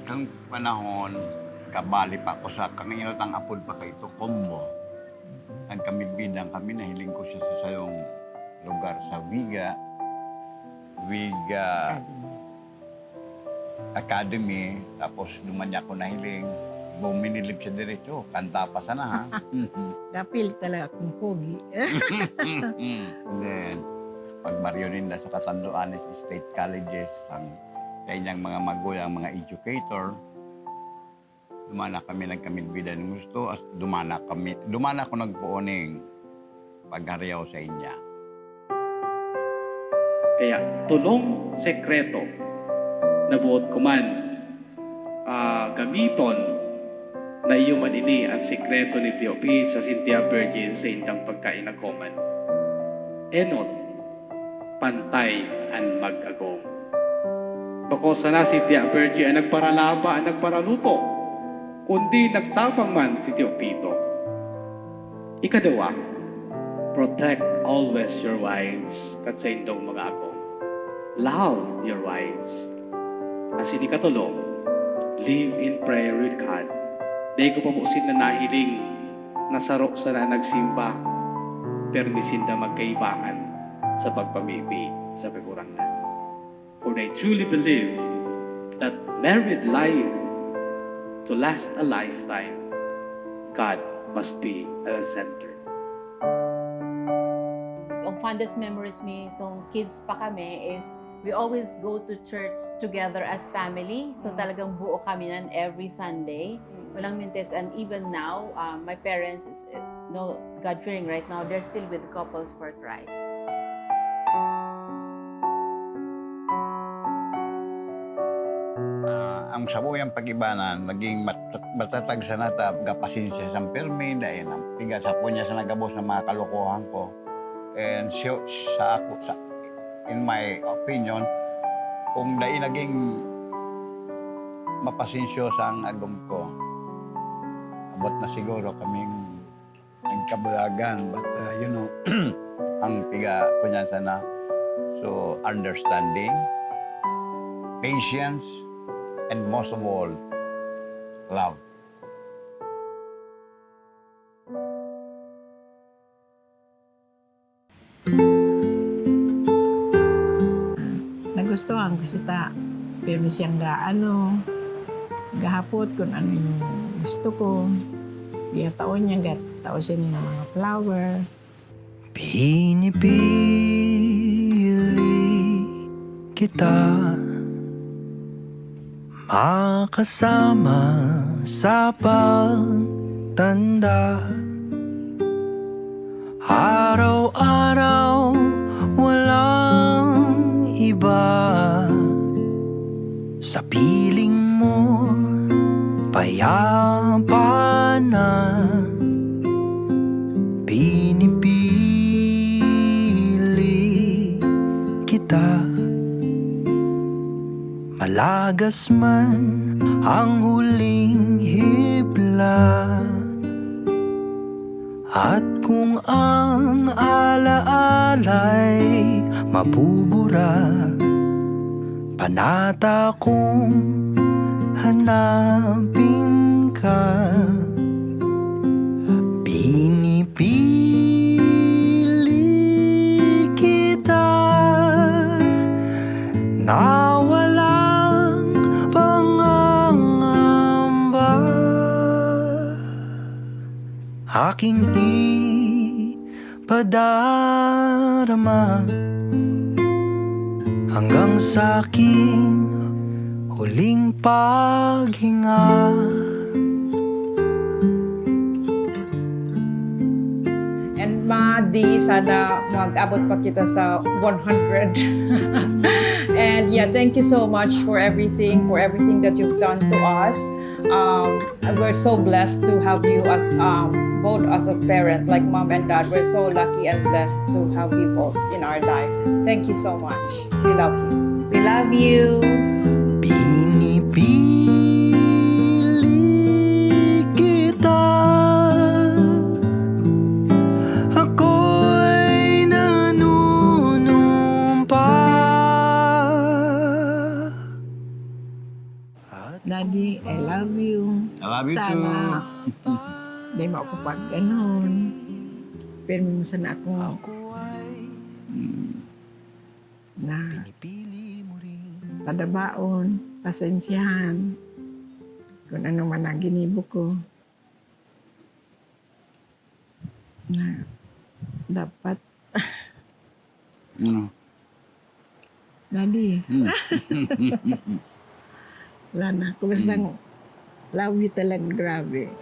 Kang panahon, kabali pa ako sa kanginot ang apod pa kay ito, Combo. Nagkamibidang kami, nahiling ko siya sa sayong lugar sa Viga Academy. Tapos dumanya ko nahiling. Buminilip siya diretso, kanta pa sana ha. Dapil talaga akong pogi. Then, pag maryoninda sa Katanduanes State Colleges, ang kanyang mga magulang, mga educator, dumana kami nagkamilbida ng gusto, as dumana ko nagpuoning pagharyaw sa inya. Kaya tulong sekreto na buot kuman gamiton na iyo manini ang sekreto ni T.O.P. sa Cynthia Virgin sa indang pagkainagoman. Enot, pantay ang mag-agom. Bako sana si Tia Virgin ang nagparalaba, ang nagparaluto, kundi nagtabang man si T.O.P. Ikadawa, protect always your wives kat sa indong mga agom. Love your wives. As hindi katulong, live in prayer with God. Dahil ko pamusin na nahiling nasaro sa na nagsimba, permisin na magkaibahan sa pagpamipi sa kakurangan. For they truly believe that married life to last a lifetime, God must be at the center. Ang fondest memories me, so kids pa kami, is we always go to church together as family. So talagang buo kami nan every Sunday. Walang mintes. And even now, my parents is no God-fearing right now. They're still with Couples for Christ. Ang sabuyang pag-ibanan, naging matatag sa nata, gapasinsya sa permi, dahil ang piga sa po niya sa nagabos ng mga kalokohan ko. And sa ako, in my opinion, kung dahil naging mapasinsyo sa ang agom ko, abot na siguro kaming nagkabulagan. But, ang piga ko niyan sana, so understanding, patience, and most of all, love. Nagustuhan ko ta. Pero siyang gahapot kung ano yung gusto ko. Taon niya, taon siya ng mga flower. Pinipili kita makasama sa pagtanda. Araw-araw walang iba. Sa piling mo payapa na. Pinipili kita. Malagas man ang huling hibla. At kung ang alaala'y mabubura, panata kong hanapin ka. Pinipili kita na walang pangangamba. Aking ipadarama hanggang sa aking huling paghinga. And di sana mag-abot pa kita sa 100. And yeah, thank you so much for everything that you've done to us. We're so blessed to have you as both as a parent, like mom and dad. We're so lucky and blessed to have you both in our life. Thank you so much. We love you. We love you. Pinipili kita. Ako'y nanunumpa. Daddy, Love you too. Sana. Di mo ako pag ganon. Pero mo sana ako na padabaon, pasensyahan kung ano man ang ginibo ko. Na dapat, Ano? Daddy, wala na. Kung bastang love you talaga, grabe.